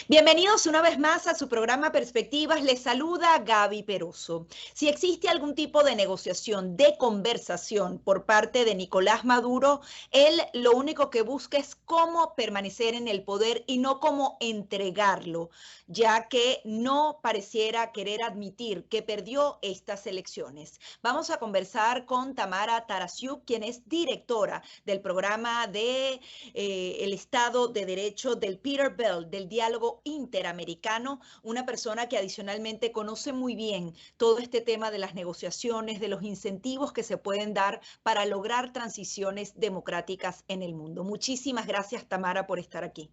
Bienvenidos una vez más a su programa Perspectivas. Les saluda Gaby Peroso. Si existe algún tipo de negociación, de conversación por parte de Nicolás Maduro, él lo único que busca es cómo permanecer en el poder y no cómo entregarlo, ya que no pareciera querer admitir que perdió estas elecciones. Vamos a conversar con Tamara Tarasiuk, quien es directora del programa de el Estado de Derecho del Peter Bell, del diálogo interamericano, una persona que adicionalmente conoce muy bien todo este tema de las negociaciones, de los incentivos que se pueden dar para lograr transiciones democráticas en el mundo. Muchísimas gracias, Tamara, por estar aquí.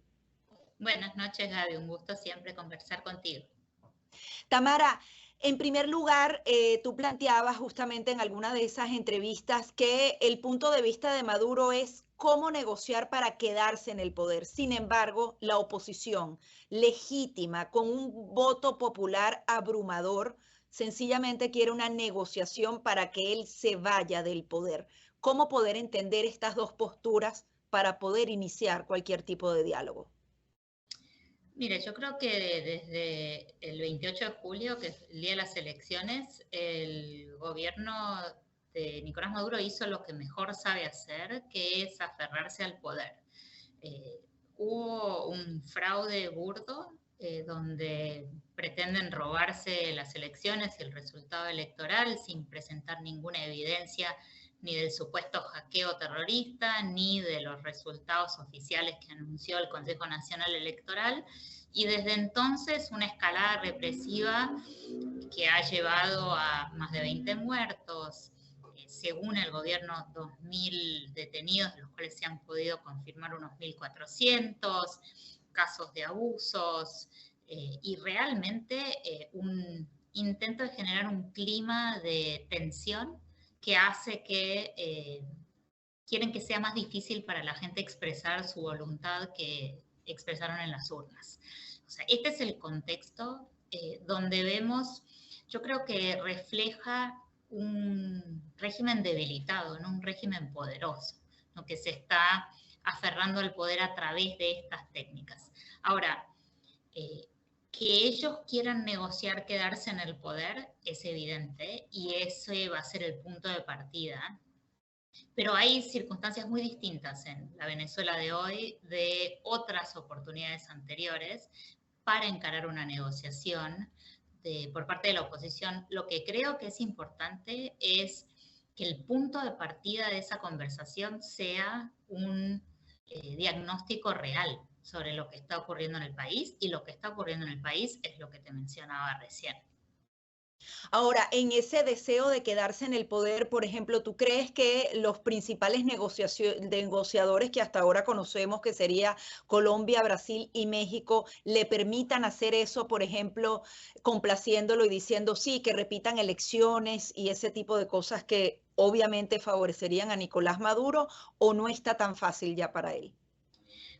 Buenas noches, Gaby. Un gusto siempre conversar contigo. Tamara, en primer lugar, tú planteabas justamente en alguna de esas entrevistas que el punto de vista de Maduro es cómo negociar para quedarse en el poder. Sin embargo, la oposición legítima, con un voto popular abrumador, sencillamente quiere una negociación para que él se vaya del poder. ¿Cómo poder entender estas dos posturas para poder iniciar cualquier tipo de diálogo? Mire, yo creo que desde el 28 de julio, que es el día de las elecciones, el gobierno de Nicolás Maduro hizo lo que mejor sabe hacer, que es aferrarse al poder. Eh, Hubo un fraude burdo donde pretenden robarse las elecciones y el resultado electoral sin presentar ninguna evidencia ni del supuesto hackeo terrorista, ni de los resultados oficiales que anunció el Consejo Nacional Electoral, y desde entonces una escalada represiva que ha llevado a más de 20 muertos, según el gobierno 2.000 detenidos, de los cuales se han podido confirmar unos 1.400, casos de abusos, y realmente un intento de generar un clima de tensión que hace que quieren que sea más difícil para la gente expresar su voluntad que expresaron en las urnas. O sea, este es el contexto donde vemos, yo creo que refleja un régimen debilitado, no un régimen poderoso, ¿no? Que se está aferrando al poder a través de estas técnicas. Ahora, que ellos quieran negociar quedarse en el poder es evidente y ese va a ser el punto de partida. Pero hay circunstancias muy distintas en la Venezuela de hoy de otras oportunidades anteriores para encarar una negociación por parte de la oposición. Lo que creo que es importante es que el punto de partida de esa conversación sea un diagnóstico real sobre lo que está ocurriendo en el país, y lo que está ocurriendo en el país es lo que te mencionaba recién. Ahora, en ese deseo de quedarse en el poder, por ejemplo, ¿tú crees que los principales negociadores que hasta ahora conocemos, que sería Colombia, Brasil y México, le permitan hacer eso, por ejemplo, complaciéndolo y diciendo sí, que repitan elecciones y ese tipo de cosas que obviamente favorecerían a Nicolás Maduro, o no está tan fácil ya para él?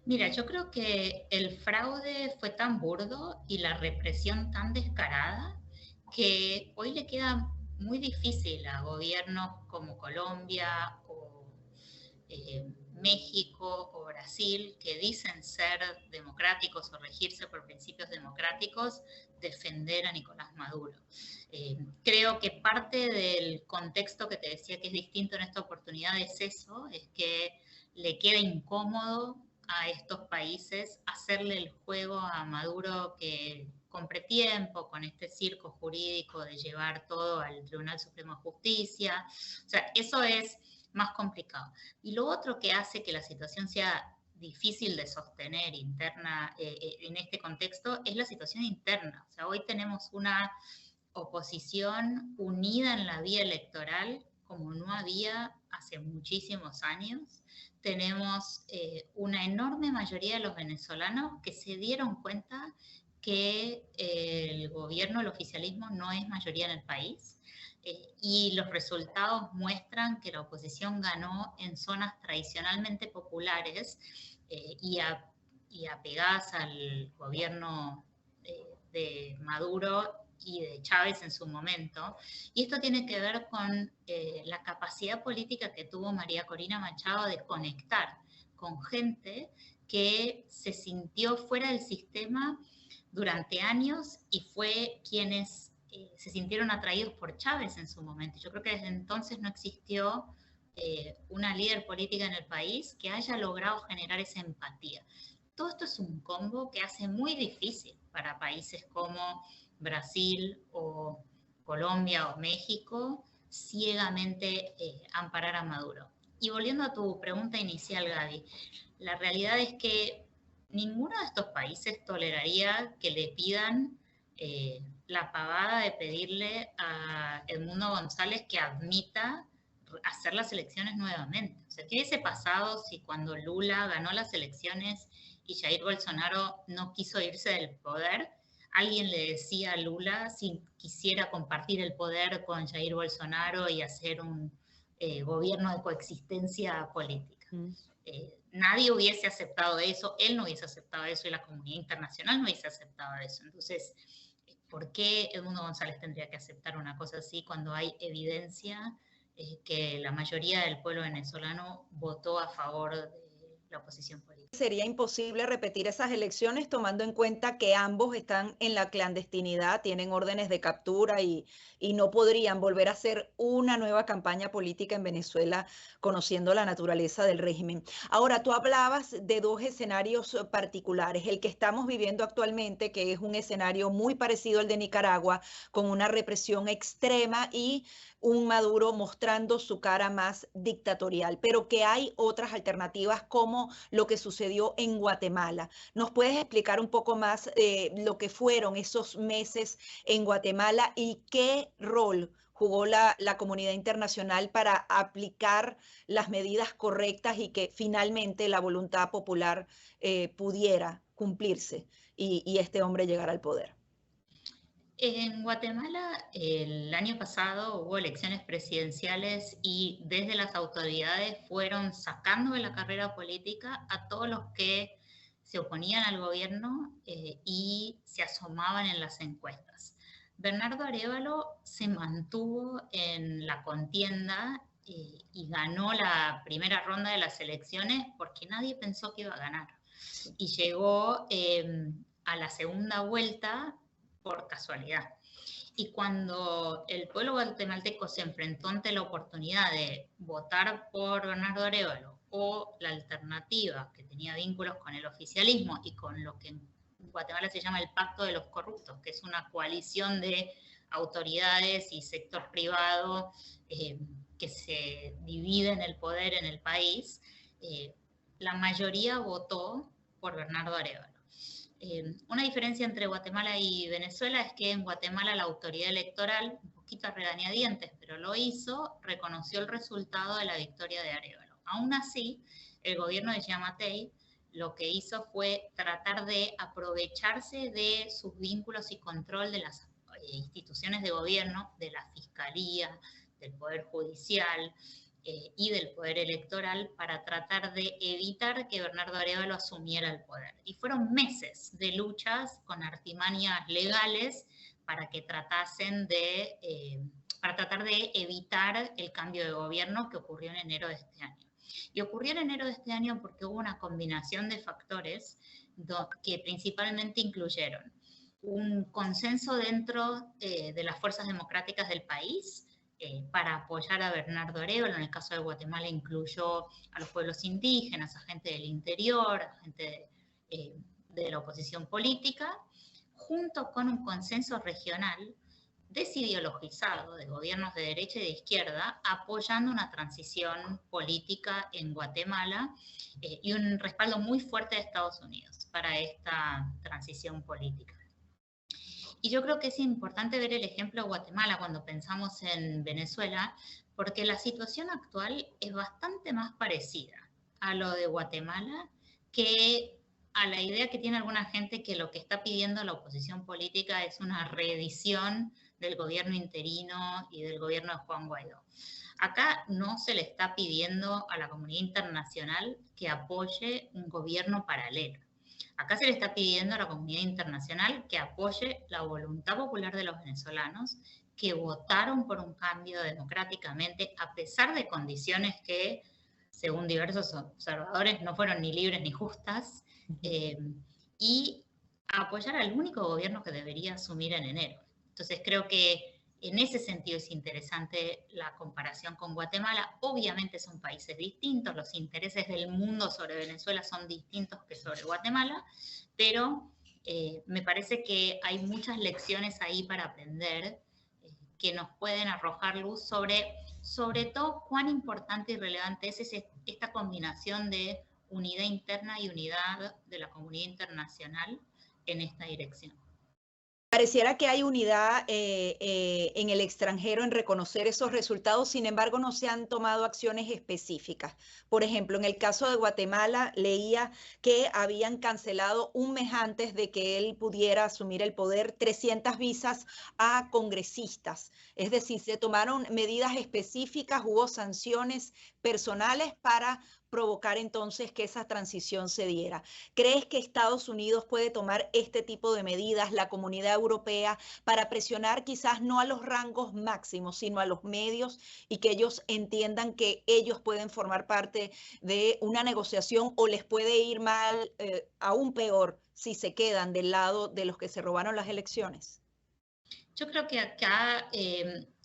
Mira, yo creo que el fraude fue tan burdo y la represión tan descarada que hoy le queda muy difícil a gobiernos como Colombia o México o Brasil, que dicen ser democráticos o regirse por principios democráticos, defender a Nicolás Maduro. Creo que parte del contexto que te decía que es distinto en esta oportunidad es eso, es que le queda incómodo a estos países hacerle el juego a Maduro que compre tiempo con este circo jurídico de llevar todo al Tribunal Supremo de Justicia. O sea, eso es más complicado. Y lo otro que hace que la situación sea difícil de sostener interna en este contexto es la situación interna. O sea, hoy tenemos una oposición unida en la vía electoral como no había hace muchísimos años. Tenemos una enorme mayoría de los venezolanos que se dieron cuenta que el gobierno, el oficialismo, no es mayoría en el país. Y los resultados muestran que la oposición ganó en zonas tradicionalmente populares y apegadas al gobierno de Maduro y de Chávez en su momento. Y esto tiene que ver con la capacidad política que tuvo María Corina Machado de conectar con gente que se sintió fuera del sistema durante años y fue quienes se sintieron atraídos por Chávez en su momento. Yo creo que desde entonces no existió una líder política en el país que haya logrado generar esa empatía. Todo esto es un combo que hace muy difícil para países como Brasil o Colombia o México ciegamente amparar a Maduro. Y volviendo a tu pregunta inicial, Gaby, la realidad es que ninguno de estos países toleraría que le pidan la pavada de pedirle a Edmundo González que admita hacer las elecciones nuevamente. O sea, ¿qué hubiese pasado si cuando Lula ganó las elecciones y Jair Bolsonaro no quiso irse del poder, alguien le decía a Lula si quisiera compartir el poder con Jair Bolsonaro y hacer un gobierno de coexistencia política? Nadie hubiese aceptado eso, él no hubiese aceptado eso y la comunidad internacional no hubiese aceptado eso. Entonces, ¿por qué Edmundo González tendría que aceptar una cosa así cuando hay evidencia que la mayoría del pueblo venezolano votó a favor de la oposición política? Sería imposible repetir esas elecciones tomando en cuenta que ambos están en la clandestinidad, tienen órdenes de captura y no podrían volver a hacer una nueva campaña política en Venezuela conociendo la naturaleza del régimen. Ahora, tú hablabas de dos escenarios particulares, el que estamos viviendo actualmente, que es un escenario muy parecido al de Nicaragua, con una represión extrema y un Maduro mostrando su cara más dictatorial, pero que hay otras alternativas como lo que sucedió en Guatemala. ¿Nos puedes explicar un poco más lo que fueron esos meses en Guatemala y qué rol jugó la comunidad internacional para aplicar las medidas correctas y que finalmente la voluntad popular pudiera cumplirse y este hombre llegara al poder? En Guatemala el año pasado hubo elecciones presidenciales y desde las autoridades fueron sacando de la carrera política a todos los que se oponían al gobierno y se asomaban en las encuestas. Bernardo Arévalo se mantuvo en la contienda y ganó la primera ronda de las elecciones porque nadie pensó que iba a ganar. Y llegó a la segunda vuelta por casualidad. Y cuando el pueblo guatemalteco se enfrentó ante la oportunidad de votar por Bernardo Arévalo o la alternativa que tenía vínculos con el oficialismo y con lo que en Guatemala se llama el Pacto de los Corruptos, que es una coalición de autoridades y sector privado que se dividen el poder en el país, la mayoría votó por Bernardo Arévalo. Una diferencia entre Guatemala y Venezuela es que en Guatemala la autoridad electoral, un poquito a regañadientes, pero lo hizo, reconoció el resultado de la victoria de Arévalo. Aún así, el gobierno de Giammattei lo que hizo fue tratar de aprovecharse de sus vínculos y control de las instituciones de gobierno, de la Fiscalía, del Poder Judicial, y del poder electoral para tratar de evitar que Bernardo Arévalo asumiera el poder. Y fueron meses de luchas con artimañas legales para que tratasen de, para tratar de evitar el cambio de gobierno que ocurrió en enero de este año. Y ocurrió en enero de este año porque hubo una combinación de factores que principalmente incluyeron un consenso dentro de las fuerzas democráticas del país, para apoyar a Bernardo Arévalo. En el caso de Guatemala incluyó a los pueblos indígenas, a gente del interior, a gente de la oposición política, junto con un consenso regional desideologizado de gobiernos de derecha y de izquierda, apoyando una transición política en Guatemala y un respaldo muy fuerte de Estados Unidos para esta transición política. Y yo creo que es importante ver el ejemplo de Guatemala cuando pensamos en Venezuela, porque la situación actual es bastante más parecida a lo de Guatemala que a la idea que tiene alguna gente que lo que está pidiendo la oposición política es una reedición del gobierno interino y del gobierno de Juan Guaidó. Acá no se le está pidiendo a la comunidad internacional que apoye un gobierno paralelo. Acá se le está pidiendo a la comunidad internacional que apoye la voluntad popular de los venezolanos que votaron por un cambio democráticamente a pesar de condiciones que, según diversos observadores, no fueron ni libres ni justas, y apoyar al único gobierno que debería asumir en enero. Entonces creo que en ese sentido es interesante la comparación con Guatemala. Obviamente son países distintos, los intereses del mundo sobre Venezuela son distintos que sobre Guatemala, pero me parece que hay muchas lecciones ahí para aprender que nos pueden arrojar luz sobre todo cuán importante y relevante es esta combinación de unidad interna y unidad de la comunidad internacional en esta dirección. Pareciera que hay unidad en el extranjero en reconocer esos resultados, sin embargo no se han tomado acciones específicas. Por ejemplo, en el caso de Guatemala leía que habían cancelado un mes antes de que él pudiera asumir el poder 300 visas a congresistas. Es decir, se tomaron medidas específicas, hubo sanciones personales para provocar entonces que esa transición se diera. ¿Crees que Estados Unidos puede tomar este tipo de medidas, la comunidad europea, para presionar quizás no a los rangos máximos, sino a los medios y que ellos entiendan que ellos pueden formar parte de una negociación o les puede ir mal, aún peor, si se quedan del lado de los que se robaron las elecciones? Yo creo que acá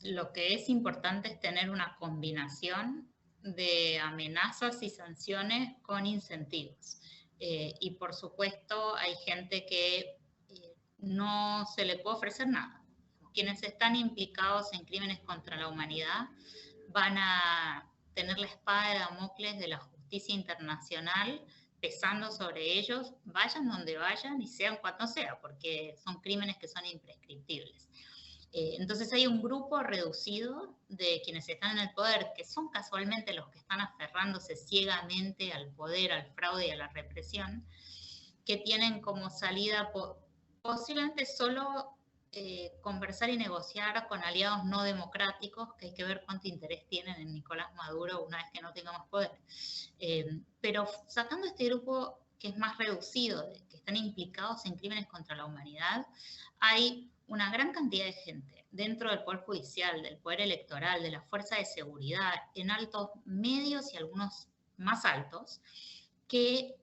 lo que es importante es tener una combinación de amenazas y sanciones con incentivos. Y por supuesto hay gente que no se le puede ofrecer nada. Quienes están implicados en crímenes contra la humanidad van a tener la espada de Damocles de la justicia internacional pesando sobre ellos, vayan donde vayan y sean cuanto sea, porque son crímenes que son imprescriptibles. Entonces hay un grupo reducido de quienes están en el poder, que son casualmente los que están aferrándose ciegamente al poder, al fraude y a la represión, que tienen como salida posiblemente solo conversar y negociar con aliados no democráticos, que hay que ver cuánto interés tienen en Nicolás Maduro una vez que no tenga más poder. Pero sacando este grupo que es más reducido, que están implicados en crímenes contra la humanidad, hay una gran cantidad de gente dentro del Poder Judicial, del Poder Electoral, de la Fuerza de Seguridad, en altos medios y algunos más altos, que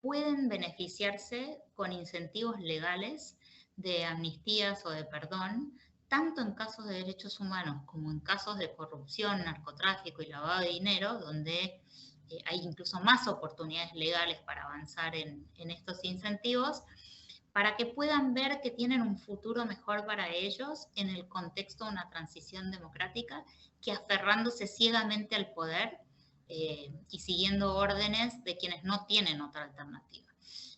pueden beneficiarse con incentivos legales de amnistías o de perdón, tanto en casos de derechos humanos como en casos de corrupción, narcotráfico y lavado de dinero, donde hay incluso más oportunidades legales para avanzar en estos incentivos, para que puedan ver que tienen un futuro mejor para ellos en el contexto de una transición democrática, que aferrándose ciegamente al poder y siguiendo órdenes de quienes no tienen otra alternativa.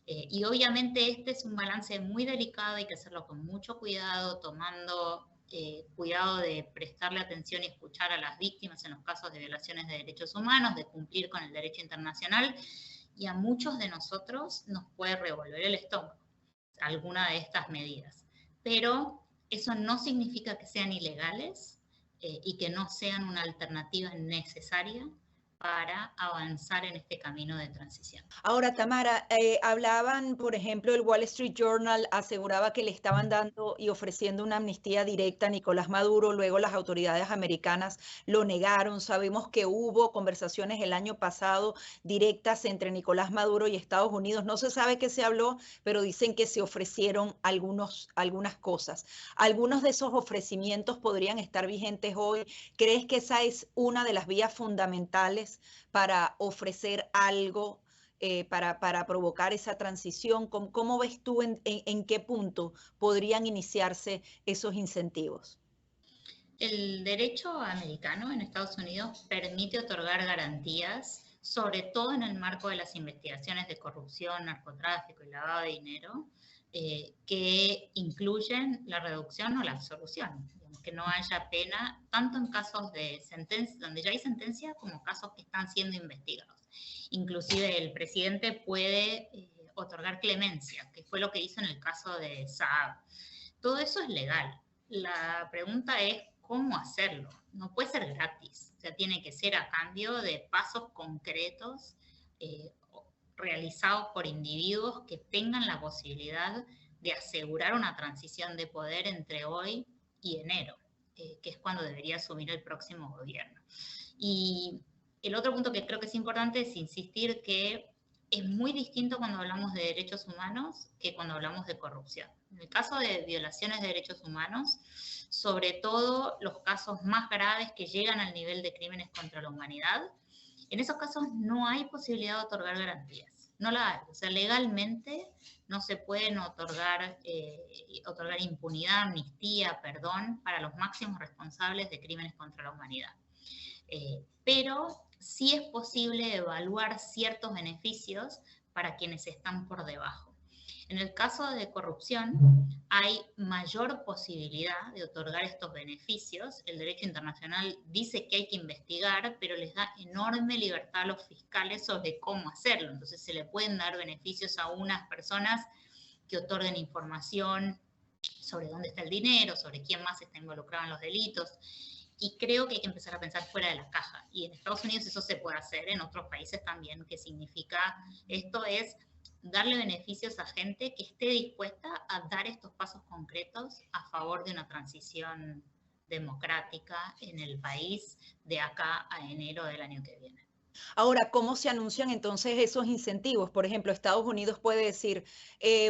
Y obviamente este es un balance muy delicado, hay que hacerlo con mucho cuidado, tomando cuidado de prestarle atención y escuchar a las víctimas en los casos de violaciones de derechos humanos, de cumplir con el derecho internacional, y a muchos de nosotros nos puede revolver el estómago alguna de estas medidas. Pero eso no significa que sean ilegales y que no sean una alternativa necesaria para avanzar en este camino de transición. Ahora, Tamara, hablaban, por ejemplo, el Wall Street Journal aseguraba que le estaban dando y ofreciendo una amnistía directa a Nicolás Maduro, luego las autoridades americanas lo negaron. Sabemos que hubo conversaciones el año pasado directas entre Nicolás Maduro y Estados Unidos. No se sabe qué se habló, pero dicen que se ofrecieron algunas cosas. ¿Algunos de esos ofrecimientos podrían estar vigentes hoy? ¿Crees que esa es una de las vías fundamentales para ofrecer algo para provocar esa transición? ¿Cómo ves tú en qué punto podrían iniciarse esos incentivos? El derecho americano en Estados Unidos permite otorgar garantías, sobre todo en el marco de las investigaciones de corrupción, narcotráfico y lavado de dinero, que incluyen la reducción o la absolución, que no haya pena, tanto en casos de sentencia, donde ya hay sentencia, como casos que están siendo investigados. Inclusive el presidente puede otorgar clemencia, que fue lo que hizo en el caso de Saab. Todo eso es legal. La pregunta es cómo hacerlo. No puede ser gratis, o sea, tiene que ser a cambio de pasos concretos realizados por individuos que tengan la posibilidad de asegurar una transición de poder entre hoy y enero, que es cuando debería asumir el próximo gobierno. Y el otro punto que creo que es importante es insistir que es muy distinto cuando hablamos de derechos humanos que cuando hablamos de corrupción. En el caso de violaciones de derechos humanos, sobre todo los casos más graves que llegan al nivel de crímenes contra la humanidad, en esos casos no hay posibilidad de otorgar garantías. No la hay. O sea, legalmente no se pueden otorgar impunidad, amnistía, perdón para los máximos responsables de crímenes contra la humanidad. Pero sí es posible evaluar ciertos beneficios para quienes están por debajo. En el caso de corrupción, hay mayor posibilidad de otorgar estos beneficios. El derecho internacional dice que hay que investigar, pero les da enorme libertad a los fiscales sobre cómo hacerlo. Entonces se le pueden dar beneficios a unas personas que otorguen información sobre dónde está el dinero, sobre quién más está involucrado en los delitos. Y creo que hay que empezar a pensar fuera de la caja. Y en Estados Unidos eso se puede hacer, en otros países también. ¿Qué significa? Esto es darle beneficios a gente que esté dispuesta a dar estos pasos concretos a favor de una transición democrática en el país de acá a enero del año que viene. Ahora, ¿cómo se anuncian entonces esos incentivos? Por ejemplo, Estados Unidos puede decir,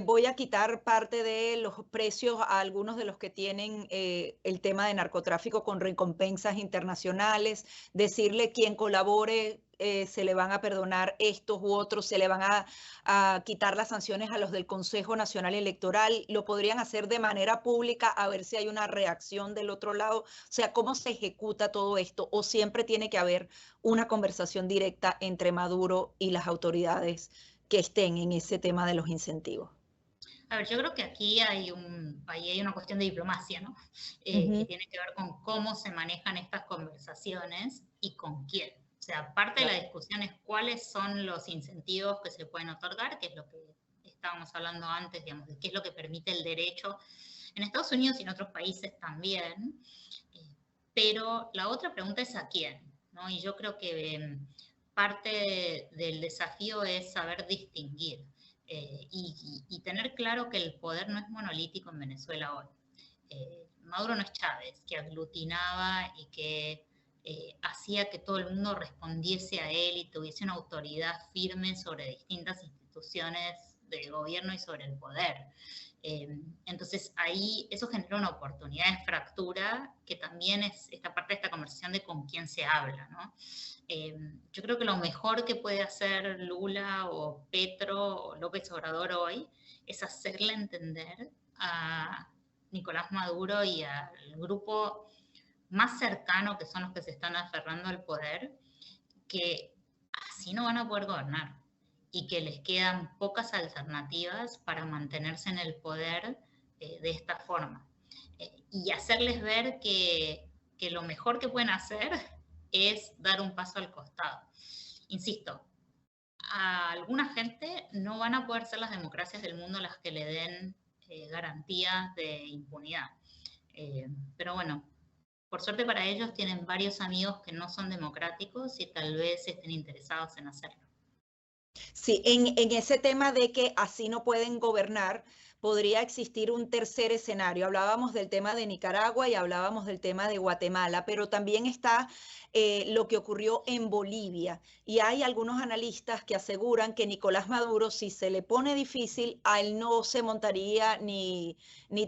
voy a quitar parte de los precios a algunos de los que tienen el tema de narcotráfico con recompensas internacionales, decirle quien colabore. Se le van a perdonar estos u otros, se le van a quitar las sanciones a los del Consejo Nacional Electoral, lo podrían hacer de manera pública a ver si hay una reacción del otro lado. O sea, ¿cómo se ejecuta todo esto? ¿O siempre tiene que haber una conversación directa entre Maduro y las autoridades que estén en ese tema de los incentivos? A ver, yo creo que aquí hay una cuestión de diplomacia, ¿no? Que tiene que ver con cómo se manejan estas conversaciones y con quién. O sea, parte de la discusión es cuáles son los incentivos que se pueden otorgar, que es lo que estábamos hablando antes, digamos, de qué es lo que permite el derecho en Estados Unidos y en otros países también. Pero la otra pregunta es a quién, ¿no? Y yo creo que parte del desafío es saber distinguir. Y tener claro que el poder no es monolítico en Venezuela hoy. Maduro no es Chávez, que aglutinaba y que hacía que todo el mundo respondiese a él y tuviese una autoridad firme sobre distintas instituciones de gobierno y sobre el poder. Entonces ahí eso genera una oportunidad de fractura que también es esta parte de esta conversación de con quién se habla, ¿no? Yo creo que lo mejor que puede hacer Lula o Petro o López Obrador hoy es hacerle entender a Nicolás Maduro y al grupo más cercano, que son los que se están aferrando al poder, que así no van a poder gobernar y que les quedan pocas alternativas para mantenerse en el poder de esta forma. Y hacerles ver que lo mejor que pueden hacer es dar un paso al costado. Insisto, a alguna gente no van a poder ser las democracias del mundo las que le den garantías de impunidad. Pero bueno, por suerte para ellos tienen varios amigos que no son democráticos y tal vez estén interesados en hacerlo. Sí, en ese tema de que así no pueden gobernar, podría existir un tercer escenario. Hablábamos del tema de Nicaragua y hablábamos del tema de Guatemala, pero también está lo que ocurrió en Bolivia. Y hay algunos analistas que aseguran que Nicolás Maduro, si se le pone difícil, a él no se montaría ni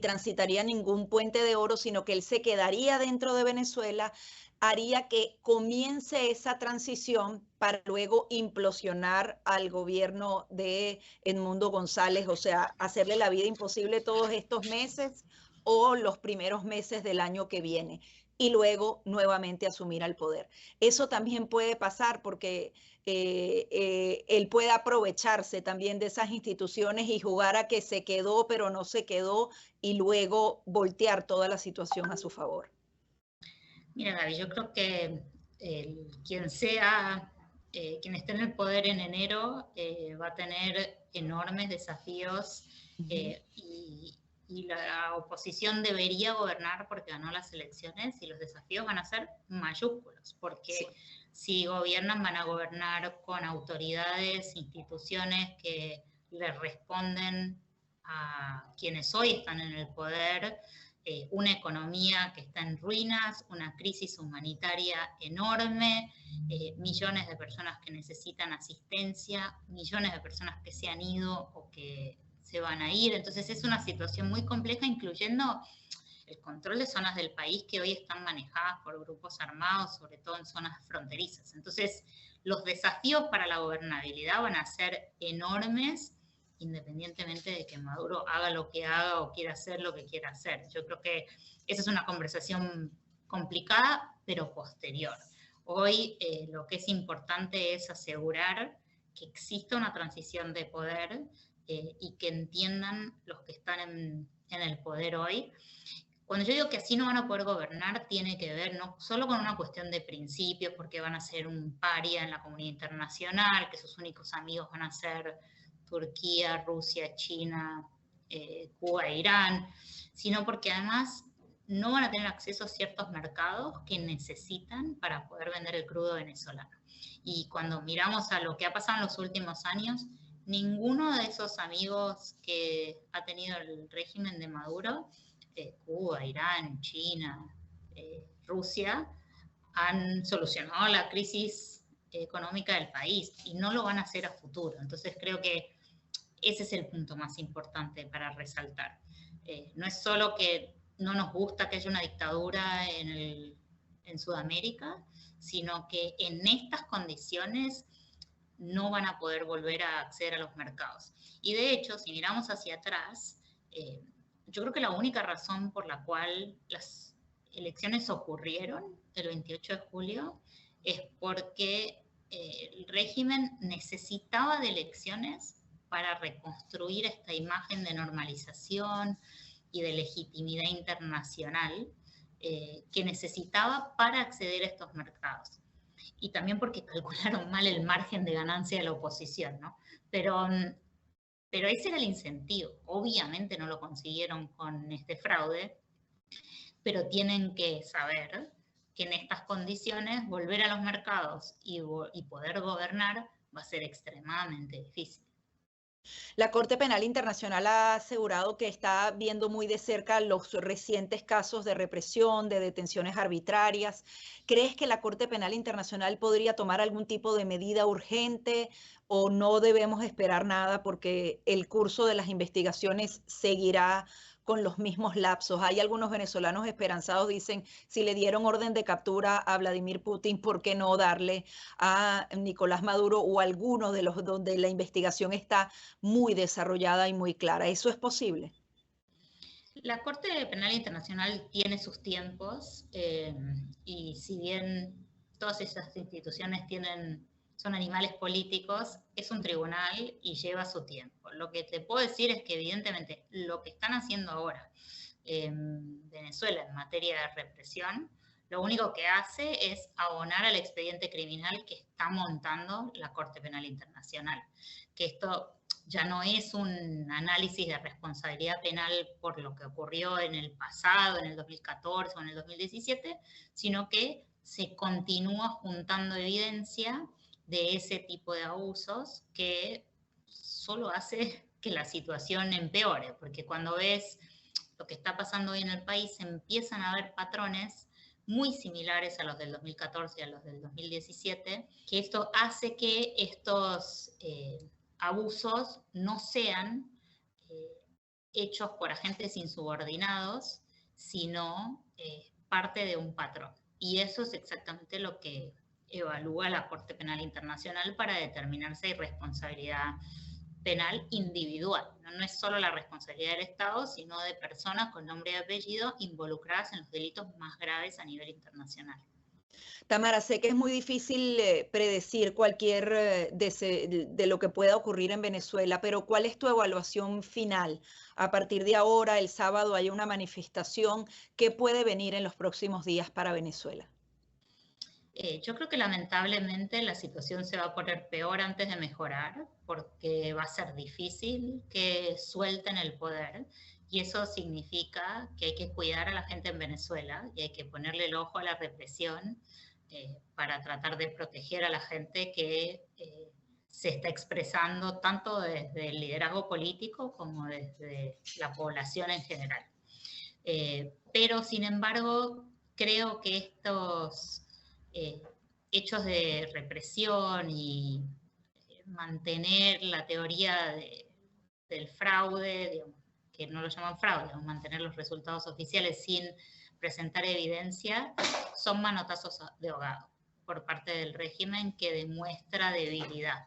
transitaría ningún puente de oro, sino que él se quedaría dentro de Venezuela, haría que comience esa transición para luego implosionar al gobierno de Edmundo González, o sea, hacerle la vida imposible todos estos meses o los primeros meses del año que viene y luego nuevamente asumir al poder. Eso también puede pasar porque él puede aprovecharse también de esas instituciones y jugar a que se quedó pero no se quedó y luego voltear toda la situación a su favor. Mira, Gaby, yo creo que quien sea, quien esté en el poder en enero, va a tener enormes desafíos y la oposición debería gobernar porque ganó las elecciones y los desafíos van a ser mayúsculos, porque si gobiernan van a gobernar con autoridades, instituciones que le responden a quienes hoy están en el poder, una economía que está en ruinas, una crisis humanitaria enorme, millones de personas que necesitan asistencia, millones de personas que se han ido o que se van a ir. Entonces es una situación muy compleja, incluyendo el control de zonas del país que hoy están manejadas por grupos armados, sobre todo en zonas fronterizas. Entonces, los desafíos para la gobernabilidad van a ser enormes, independientemente de que Maduro haga lo que haga o quiera hacer lo que quiera hacer. Yo creo que esa es una conversación complicada, pero posterior. Hoy lo que es importante es asegurar que exista una transición de poder y que entiendan los que están en el poder hoy. Cuando yo digo que así no van a poder gobernar, tiene que ver no solo con una cuestión de principios, porque van a ser un paria en la comunidad internacional, que sus únicos amigos van a ser Turquía, Rusia, China, Cuba e Irán, sino porque además no van a tener acceso a ciertos mercados que necesitan para poder vender el crudo venezolano. Y cuando miramos a lo que ha pasado en los últimos años, ninguno de esos amigos que ha tenido el régimen de Maduro, Cuba, Irán, China, Rusia, han solucionado la crisis económica del país y no lo van a hacer a futuro. Entonces creo que ese es el punto más importante para resaltar. No es solo que no nos gusta que haya una dictadura en Sudamérica, sino que en estas condiciones no van a poder volver a acceder a los mercados. Y de hecho, si miramos hacia atrás, yo creo que la única razón por la cual las elecciones ocurrieron el 28 de julio es porque el régimen necesitaba de elecciones para reconstruir esta imagen de normalización y de legitimidad internacional que necesitaba para acceder a estos mercados. Y también porque calcularon mal el margen de ganancia de la oposición, ¿no? Pero ese era el incentivo. Obviamente no lo consiguieron con este fraude, pero tienen que saber que en estas condiciones volver a los mercados y poder gobernar va a ser extremadamente difícil. La Corte Penal Internacional ha asegurado que está viendo muy de cerca los recientes casos de represión, de detenciones arbitrarias. ¿Crees que la Corte Penal Internacional podría tomar algún tipo de medida urgente o no debemos esperar nada porque el curso de las investigaciones seguirá con los mismos lapsos? Hay algunos venezolanos esperanzados, dicen, si le dieron orden de captura a Vladimir Putin, ¿por qué no darle a Nicolás Maduro o a alguno de los donde la investigación está muy desarrollada y muy clara? ¿Eso es posible? La Corte Penal Internacional tiene sus tiempos y si bien todas esas instituciones son animales políticos, es un tribunal y lleva su tiempo. Lo que te puedo decir es que evidentemente lo que están haciendo ahora en Venezuela en materia de represión, lo único que hace es abonar al expediente criminal que está montando la Corte Penal Internacional. Que esto ya no es un análisis de responsabilidad penal por lo que ocurrió en el pasado, en el 2014 o en el 2017, sino que se continúa juntando evidencia de ese tipo de abusos que solo hace que la situación empeore, porque cuando ves lo que está pasando hoy en el país, empiezan a haber patrones muy similares a los del 2014 y a los del 2017, que esto hace que estos abusos no sean hechos por agentes insubordinados, sino parte de un patrón. Y eso es exactamente lo que evalúa la Corte Penal Internacional para determinar si hay responsabilidad penal individual. No es solo la responsabilidad del Estado, sino de personas con nombre y apellido involucradas en los delitos más graves a nivel internacional. Tamara, sé que es muy difícil predecir cualquier de lo que pueda ocurrir en Venezuela, pero ¿cuál es tu evaluación final? A partir de ahora, el sábado hay una manifestación. ¿Qué puede venir en los próximos días para Venezuela? Yo creo que lamentablemente la situación se va a poner peor antes de mejorar, porque va a ser difícil que suelten el poder, y eso significa que hay que cuidar a la gente en Venezuela y hay que ponerle el ojo a la represión para tratar de proteger a la gente que se está expresando tanto desde el liderazgo político como desde la población en general. Pero, sin embargo, creo que estos hechos de represión y mantener la teoría del fraude, digamos, que no lo llaman fraude, digamos, mantener los resultados oficiales sin presentar evidencia, son manotazos de ahogado por parte del régimen que demuestra debilidad.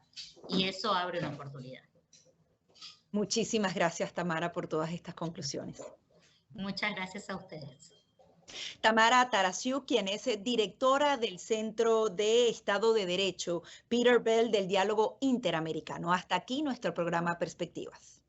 Y eso abre una oportunidad. Muchísimas gracias, Tamara, por todas estas conclusiones. Muchas gracias a ustedes. Tamara Tarasiuk, quien es directora del Centro de Estado de Derecho, Peter Bell, del Diálogo Interamericano. Hasta aquí nuestro programa Perspectivas.